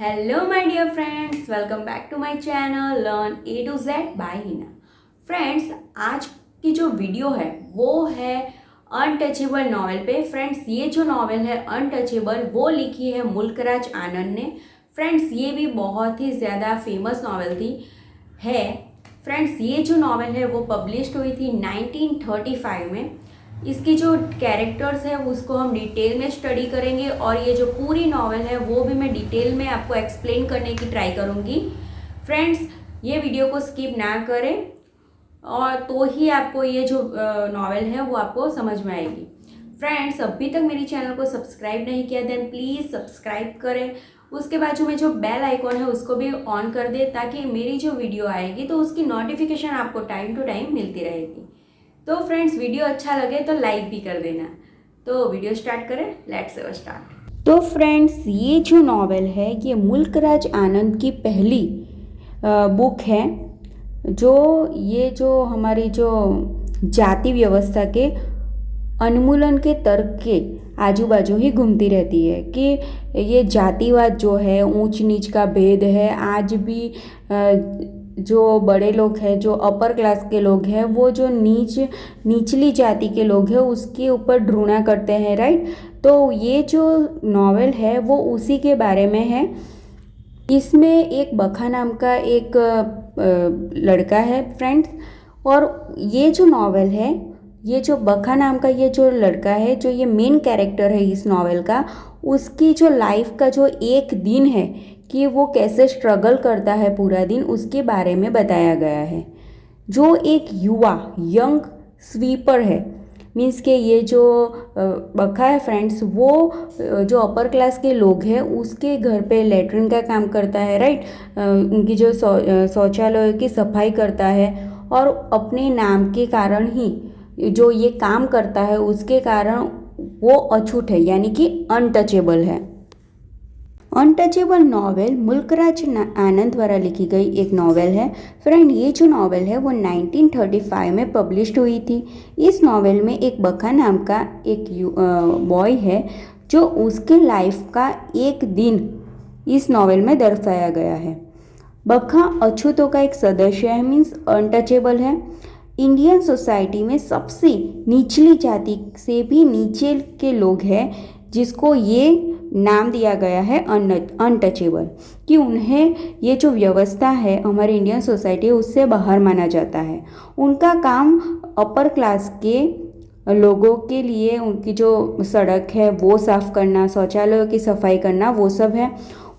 Hello my dear friends, welcome back to my channel learn A to Z by Hina. Friends, आज की जो video है वो है अनटचेबल नॉवेल पे। फ्रेंड्स, ये जो नॉवेल है अनटचेबल वो लिखी है मुल्कराज आनंद ने। फ्रेंड्स, ये भी बहुत ही ज़्यादा फेमस नॉवेल थी है। फ्रेंड्स, ये जो नॉवेल है वो पब्लिश्ड हुई थी 1935 में। इसकी जो कैरेक्टर्स है उसको हम डिटेल में स्टडी करेंगे और ये जो पूरी नॉवेल है वो भी मैं डिटेल में आपको एक्सप्लेन करने की ट्राई करूँगी। फ्रेंड्स, ये वीडियो को स्किप ना करें और तो ही आपको ये जो नॉवेल है वो आपको समझ में आएगी। फ्रेंड्स, अभी तक मेरी चैनल को सब्सक्राइब नहीं किया देन प्लीज़ सब्सक्राइब करें। उसके बाजू में जो बेल आइकॉन है उसको भी ऑन कर दे ताकि मेरी जो वीडियो आएगी तो उसकी नोटिफिकेशन आपको टाइम टू टाइम मिलती रहेगी। तो फ्रेंड्स, वीडियो अच्छा लगे तो लाइक भी कर देना। तो वीडियो स्टार्ट करें, लेट्स स्टार्ट। तो फ्रेंड्स, ये जो नॉवेल है ये मुल्कराज आनंद की पहली बुक है जो हमारी जो जाति व्यवस्था के उन्मूलन के तर्क के आजू बाजू ही घूमती रहती है कि ये जातिवाद जो है, ऊंच नीच का भेद है। आज भी जो बड़े लोग हैं, जो अपर क्लास के लोग हैं, वो जो निचली जाति के लोग हैं उसके ऊपर घृणा करते हैं, राइट। तो ये जो नॉवेल है वो उसी के बारे में है। इसमें एक बखा नाम का एक लड़का है फ्रेंड्स, और ये जो नॉवेल है, ये जो बखा नाम का ये जो लड़का है, जो ये मेन कैरेक्टर है इस नॉवेल का, उसकी जो लाइफ का जो एक दिन है कि वो कैसे स्ट्रगल करता है पूरा दिन, उसके बारे में बताया गया है। जो एक युवा यंग स्वीपर है, मीन्स के ये जो बखा है फ्रेंड्स, वो जो अपर क्लास के लोग हैं उसके घर पे लेटरिन का काम करता है, राइट। उनकी जो शौचालय की सफाई करता है और अपने नाम के कारण ही जो ये काम करता है उसके कारण वो अछूत है, यानी कि अनटचेबल है। अनटचेबल नॉवेल मुल्कराज आनंद द्वारा लिखी गई एक नॉवेल है। फ्रेंड, ये जो नॉवेल है वो 1935 में पब्लिश्ड हुई थी। इस नॉवेल में एक बखा नाम का एक बॉय है जो उसके लाइफ का एक दिन इस नॉवेल में दर्शाया गया है। बखा अछूतों का एक सदस्य है, मीन्स अनटचेबल है। इंडियन सोसाइटी में सबसे निचली जाति से भी नीचे के लोग हैं जिसको ये नाम दिया गया है अनटचेबल, कि उन्हें ये जो व्यवस्था है हमारी इंडियन सोसाइटी उससे बाहर माना जाता है। उनका काम अपर क्लास के लोगों के लिए उनकी जो सड़क है वो साफ़ करना, शौचालयों की सफाई करना, वो सब है।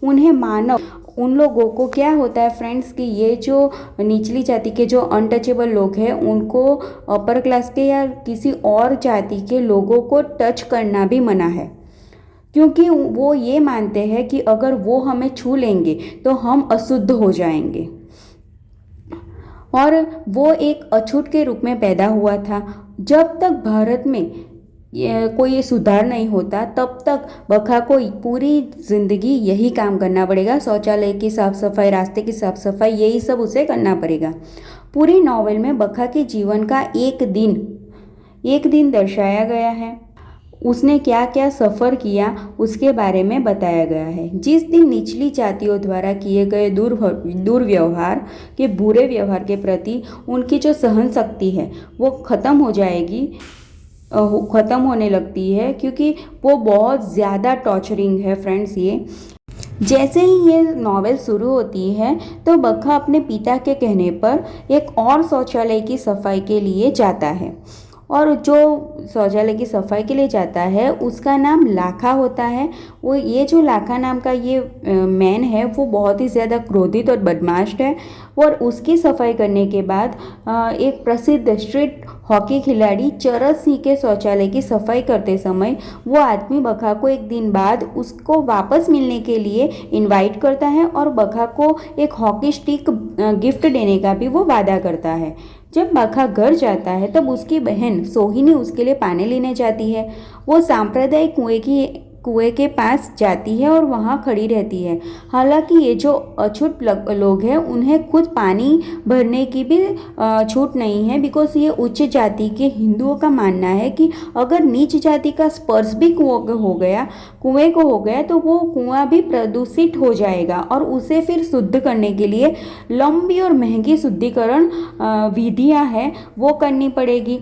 उन्हें मानव उन लोगों को क्या होता है फ्रेंड्स कि ये जो निचली जाति के जो अनटचेबल लोग हैं उनको अपर क्लास के या किसी और जाति के लोगों को टच करना भी मना है, क्योंकि वो ये मानते हैं कि अगर वो हमें छू लेंगे तो हम अशुद्ध हो जाएंगे। और वो एक अछूत के रूप में पैदा हुआ था। जब तक भारत में कोई सुधार नहीं होता तब तक बखा को पूरी ज़िंदगी यही काम करना पड़ेगा। शौचालय की साफ़ सफाई, रास्ते की साफ़ सफाई, यही सब उसे करना पड़ेगा। पूरी नॉवेल में बखा के जीवन का एक दिन दर्शाया गया है। उसने क्या क्या सफ़र किया उसके बारे में बताया गया है। जिस दिन निचली जातियों द्वारा किए गए दुर्व्यवहार के बुरे व्यवहार के प्रति उनकी जो सहन शक्ति है वो ख़त्म होने लगती है, क्योंकि वो बहुत ज़्यादा टॉर्चरिंग है फ्रेंड्स। ये जैसे ही ये नॉवेल शुरू होती है तो बखा अपने पिता के कहने पर एक और शौचालय की सफाई के लिए जाता है, और जो शौचालय की सफाई के लिए जाता है उसका नाम लाखा होता है। वो ये जो लाखा नाम का ये मैन है वो बहुत ही ज़्यादा क्रोधित और बदमाश है। और उसकी सफाई करने के बाद एक प्रसिद्ध स्ट्रीट हॉकी खिलाड़ी चरस सिंह के शौचालय की सफाई करते समय वो आदमी बखा को एक दिन बाद उसको वापस मिलने के लिए इनवाइट करता है और बखा को एक हॉकी स्टिक गिफ्ट देने का भी वो वादा करता है। जब बखा घर जाता है तब उसकी बहन सोहिनी उसके लिए पानी लेने जाती है। वो सांप्रदायिक कुएं की कुएं के पास जाती है और वहाँ खड़ी रहती है। हालांकि ये जो अछूत लोग हैं उन्हें खुद पानी भरने की भी छूट नहीं है, बिकॉज ये उच्च जाति के हिंदुओं का मानना है कि अगर नीच जाति का स्पर्श भी कुएं को हो गया तो वो कुआं भी प्रदूषित हो जाएगा और उसे फिर शुद्ध करने के लिए लंबी और महंगी शुद्धिकरण विधियां हैं वो करनी पड़ेगी।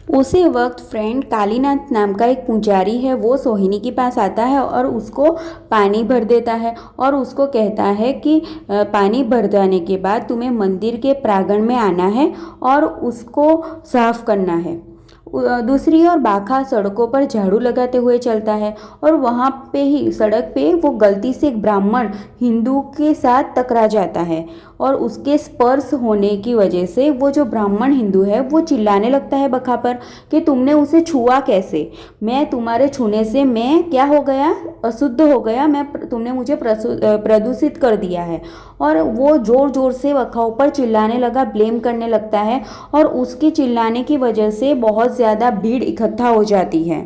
उसी वक्त फ्रेंड कालीनाथ नाम का एक पुजारी है, वो सोहिनी के पास आता है और उसको पानी भर देता है और उसको कहता है कि पानी भर जाने के बाद तुम्हें मंदिर के प्रांगण में आना है और उसको साफ करना है। दूसरी ओर बाखा सड़कों पर झाड़ू लगाते हुए चलता है और वहाँ पे ही सड़क पे वो गलती से एक ब्राह्मण हिंदू के साथ टकरा जाता है और उसके स्पर्श होने की वजह से वो जो ब्राह्मण हिंदू है वो चिल्लाने लगता है बखा पर कि तुमने उसे छुआ कैसे, मैं तुम्हारे छूने से मैं क्या हो गया, अशुद्ध हो गया, तुमने मुझे प्रदूषित कर दिया है। और वो जोर जोर से बखाओं पर चिल्लाने लगा, ब्लेम करने लगता है और उसके चिल्लाने की वजह से बहुत ज़्यादा भीड़ इकट्ठा हो जाती है,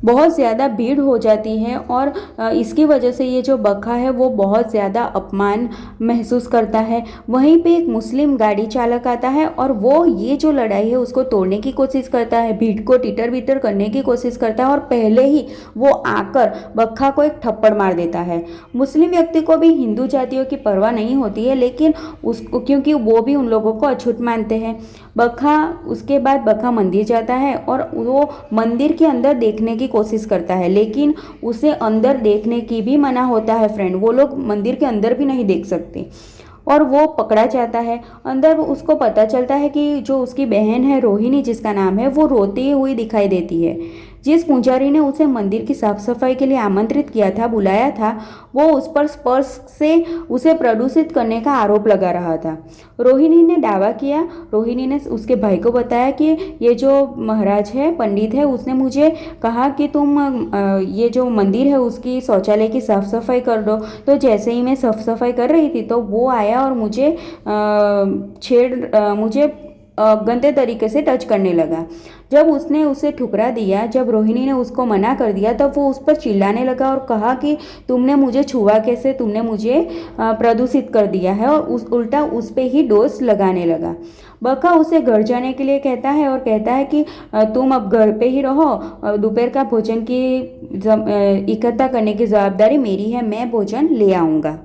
बहुत ज़्यादा भीड़ हो जाती है और इसकी वजह से ये जो बखा है वो बहुत ज़्यादा अपमान महसूस करता है। वहीं पे एक मुस्लिम गाड़ी चालक आता है और वो ये जो लड़ाई है उसको तोड़ने की कोशिश करता है, भीड़ को तितर बितर करने की कोशिश करता है और पहले ही वो आकर बखा को एक थप्पड़ मार देता है। मुस्लिम व्यक्ति को भी हिंदू जातियों की परवाह नहीं होती है, लेकिन उसको क्योंकि वो भी उन लोगों को अछूत मानते हैं। उसके बाद बखा मंदिर जाता है और वो मंदिर के अंदर देखने की कोशिश करता है, लेकिन उसे अंदर देखने की भी मना होता है फ्रेंड, वो लोग मंदिर के अंदर भी नहीं देख सकते और वो पकड़ा जाता है। अंदर उसको पता चलता है कि जो उसकी बहन है रोहिणी जिसका नाम है वो रोती हुई दिखाई देती है। जिस पुजारी ने उसे मंदिर की साफ सफाई के लिए आमंत्रित किया था, बुलाया था, वो उस पर स्पर्श से उसे प्रदूषित करने का आरोप लगा रहा था। रोहिणी ने दावा किया, रोहिणी ने उसके भाई को बताया कि ये जो महाराज है, पंडित है, उसने मुझे कहा कि तुम ये जो मंदिर है उसकी शौचालय की साफ सफाई कर दो। तो जैसे ही मैं साफ सफाई कर रही थी तो वो आया और मुझे गंदे तरीके से टच करने लगा। जब उसने उसे ठुकरा दिया, जब रोहिणी ने उसको मना कर दिया, तब वो उस पर चिल्लाने लगा और कहा कि तुमने मुझे छुआ कैसे, तुमने मुझे प्रदूषित कर दिया है और उल्टा उस पर ही डोज लगाने लगा। बखा उसे घर जाने के लिए कहता है और कहता है कि तुम अब घर पे ही रहो, दोपहर का भोजन की इकट्ठा करने की जवाबदारी मेरी है, मैं भोजन ले आऊँगा।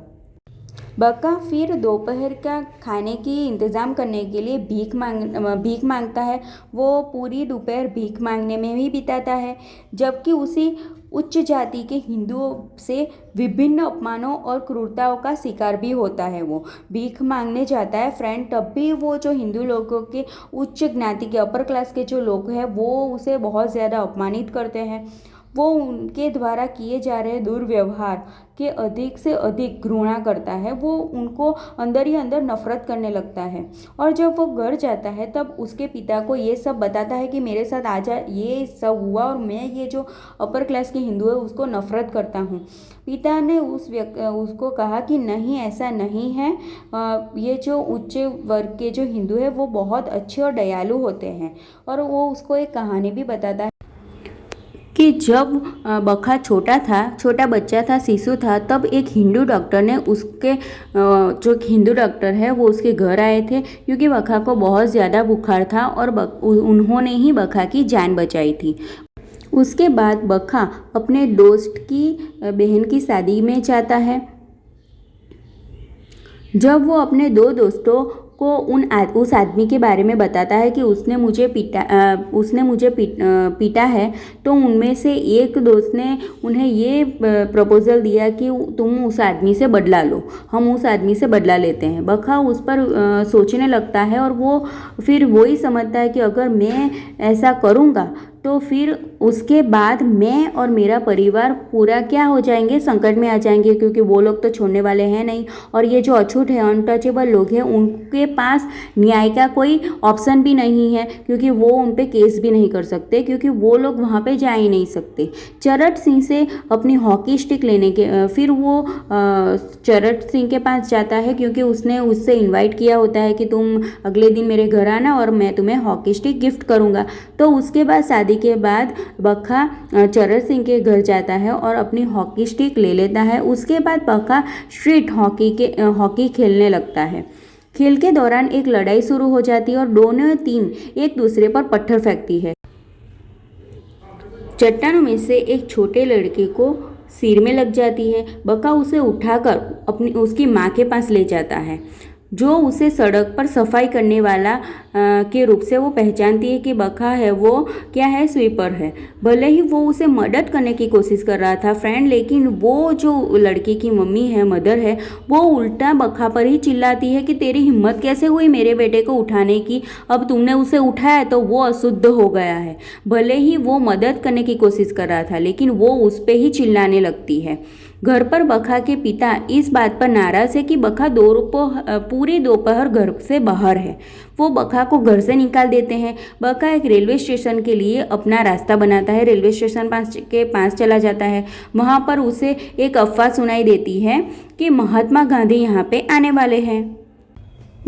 बक्का फिर दोपहर का खाने की इंतज़ाम करने के लिए भीख मांगता है। वो पूरी दोपहर भीख मांगने में ही बिताता है, जबकि उसी उच्च जाति के हिंदुओं से विभिन्न अपमानों और क्रूरताओं का शिकार भी होता है। वो भीख मांगने जाता है फ्रेंड, तब भी वो जो हिंदू लोगों के उच्च ज्ञाति के अपर क्लास के जो लोग हैं वो उसे बहुत ज़्यादा अपमानित करते हैं। वो उनके द्वारा किए जा रहे दुर्व्यवहार के अधिक से अधिक घृणा करता है, वो उनको अंदर ही अंदर नफरत करने लगता है। और जब वो घर जाता है तब उसके पिता को ये सब बताता है कि मेरे साथ आज ये सब हुआ और मैं ये जो अपर क्लास के हिंदू है उसको नफरत करता हूँ। पिता ने उसको कहा कि नहीं, ऐसा नहीं है, ये जो उच्च वर्ग के जो हिंदू है वो बहुत अच्छे और दयालु होते हैं। और वो उसको एक कहानी भी बताता है कि जब बखा छोटा बच्चा था, शिशु था, तब एक हिंदू डॉक्टर ने जो हिंदू डॉक्टर है वो उसके घर आए थे, क्योंकि बखा को बहुत ज़्यादा बुखार था और उन्होंने ही बखा की जान बचाई थी। उसके बाद बखा अपने दोस्त की बहन की शादी में जाता है। जब वो अपने दो दोस्तों को उस आदमी के बारे में बताता है कि उसने मुझे पीटा है, तो उनमें से एक दोस्त ने उन्हें ये प्रपोजल दिया कि तुम उस आदमी से बदला लो, हम उस आदमी से बदला लेते हैं। बखा उस पर सोचने लगता है और वो फिर वही समझता है कि अगर मैं ऐसा करूँगा तो फिर उसके बाद मैं और मेरा परिवार पूरा क्या हो जाएंगे, संकट में आ जाएंगे, क्योंकि वो लोग तो छोड़ने वाले हैं नहीं। और ये जो अछूत है, अनटचेबल लोग हैं, उनके पास न्याय का कोई ऑप्शन भी नहीं है, क्योंकि वो उन पे केस भी नहीं कर सकते, क्योंकि वो लोग वहाँ पे जा ही नहीं सकते। चरट सिंह से अपनी हॉकी स्टिक लेने के फिर वो चरट सिंह के पास जाता है, क्योंकि उसने उससे इन्वाइट किया होता है कि तुम अगले दिन मेरे घर आना और मैं तुम्हें हॉकी स्टिक गिफ्ट करूँगा। तो उसके बाद शादी शादी के बाद बखा चरण सिंह के घर जाता है और अपनी हॉकी स्टिक ले लेता है। उसके बाद बखा स्ट्रीट हॉकी खेलने लगता है। खेल के दौरान एक लड़ाई शुरू हो जाती है और दोनों टीम एक दूसरे पर पत्थर फेंकती है। चट्टानों में से एक छोटे लड़के को सिर में लग जाती है। बका उसे उठाकर उसकी माँ के पास ले जाता है, जो उसे सड़क पर सफाई करने वाला के रूप से वो पहचानती है कि बका है वो क्या है, स्वीपर है। भले ही वो उसे मदद करने की कोशिश कर रहा था फ्रेंड, लेकिन वो जो लड़के की मम्मी है, मदर है, वो उल्टा बका पर ही चिल्लाती है कि तेरी हिम्मत कैसे हुई मेरे बेटे को उठाने की, अब तुमने उसे उठाया तो वो अशुद्ध हो गया है। भले ही वो मदद करने की कोशिश कर रहा था, लेकिन वो उस पर ही चिल्लाने लगती है। घर पर बका के पिता इस बात पर नाराज है कि बका पूरे दोपहर घर से बाहर है। वो बका को घर से निकाल देते हैं। बका एक रेलवे स्टेशन के लिए अपना रास्ता बनाता है, रेलवे स्टेशन के पास चला जाता है। वहाँ पर उसे एक अफवाह सुनाई देती है कि महात्मा गांधी यहाँ पे आने वाले हैं।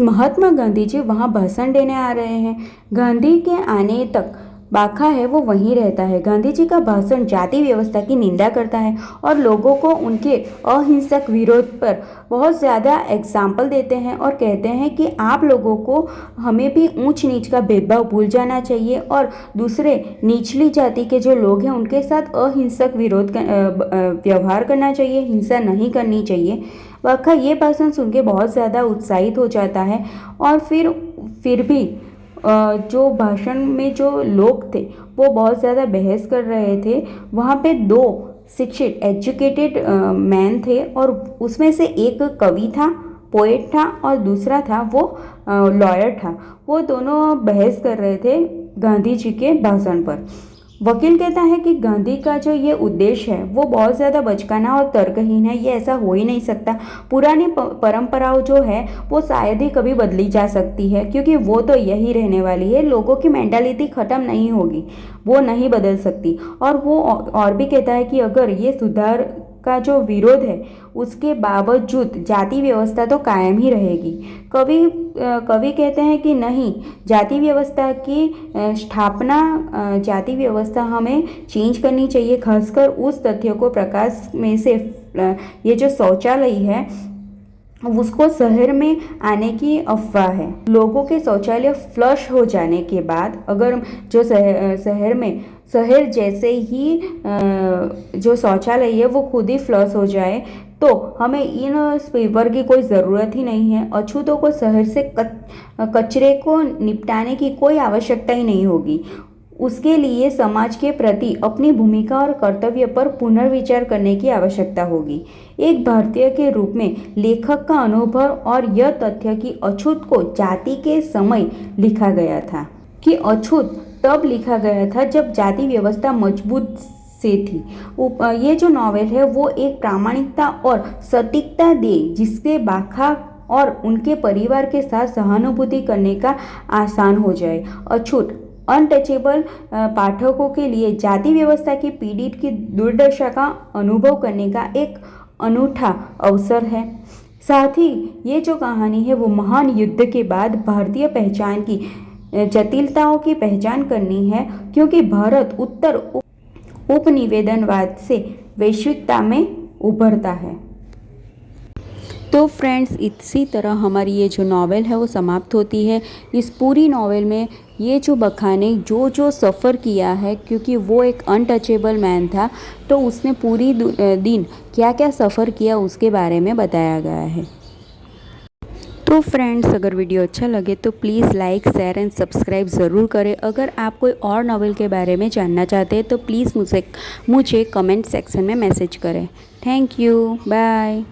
महात्मा गांधी जी वहाँ भाषण देने आ रहे हैं। गांधी के आने तक बाखा है वो वहीं रहता है। गांधी जी का भाषण जाति व्यवस्था की निंदा करता है और लोगों को उनके अहिंसक विरोध पर बहुत ज़्यादा एग्जाम्पल देते हैं और कहते हैं कि आप लोगों को हमें भी ऊंच नीच का भेदभाव भूल जाना चाहिए और दूसरे निचली जाति के जो लोग हैं उनके साथ अहिंसक व्यवहार करना चाहिए, हिंसा नहीं करनी चाहिए। बाखा ये भाषण सुन के बहुत ज़्यादा उत्साहित हो जाता है और फिर भी जो भाषण में जो लोग थे वो बहुत ज़्यादा बहस कर रहे थे। वहाँ पे दो शिक्षित एजुकेटेड मैन थे और उसमें से एक कवि था, पोएट था और दूसरा था वो लॉयर था। वो दोनों बहस कर रहे थे गांधी जी के भाषण पर। वकील कहता है कि गांधी का जो ये उद्देश्य है वो बहुत ज़्यादा बचकाना और तर्कहीन है, ये ऐसा हो ही नहीं सकता। पुरानी परंपराओं जो है वो शायद ही कभी बदली जा सकती है, क्योंकि वो तो यही रहने वाली है, लोगों की मेंटालिटी ख़त्म नहीं होगी, वो नहीं बदल सकती। और वो और भी कहता है कि अगर ये सुधार का जो विरोध है उसके बावजूद जाति व्यवस्था तो कायम ही रहेगी। कवि कहते हैं कि नहीं, जाति व्यवस्था की स्थापना, जाति व्यवस्था हमें चेंज करनी चाहिए, खासकर उस तथ्य को प्रकाश में से ये जो शौचालय है उसको शहर में आने की अफवाह है। लोगों के शौचालय फ्लश हो जाने के बाद अगर जो शहर जैसे ही जो शौचालय है वो खुद ही फ्लश हो जाए तो हमें इन स्वीपर की कोई ज़रूरत ही नहीं है। अछूतों को शहर से कचरे को निपटाने की कोई आवश्यकता ही नहीं होगी। उसके लिए समाज के प्रति अपनी भूमिका और कर्तव्य पर पुनर्विचार करने की आवश्यकता होगी। एक भारतीय के रूप में लेखक का अनुभव और यह तथ्य कि अछूत को जाति के समय लिखा गया था, कि अछूत तब लिखा गया था जब जाति व्यवस्था मजबूत से थी। ये जो नॉवेल है वो एक प्रामाणिकता और सटीकता दे जिससे बाखा और उनके परिवार के साथ सहानुभूति करने का आसान हो जाए। अछूत अनटचेबल पाठकों के लिए जाति व्यवस्था की पीड़ित की दुर्दशा का अनुभव करने का एक अनूठा अवसर है। साथ ही ये जो कहानी है वो महान युद्ध के बाद भारतीय पहचान की जटिलताओं की पहचान करनी है, क्योंकि भारत उत्तर उपनिवेदनवाद से वैश्विकता में उभरता है। तो फ्रेंड्स, इसी तरह हमारी ये जो नावल है वो समाप्त होती है। इस पूरी नावल में ये जो बखा ने जो सफ़र किया है, क्योंकि वो एक अनटचेबल मैन था, तो उसने पूरी दिन क्या क्या सफ़र किया उसके बारे में बताया गया है। तो फ्रेंड्स, अगर वीडियो अच्छा लगे तो please like, share and subscribe ज़रूर करें। अगर आप कोई और नावल के बारे में जानना चाहते हैं तो प्लीज़ मुझे कमेंट सेक्शन में मैसेज करें। Thank you, bye.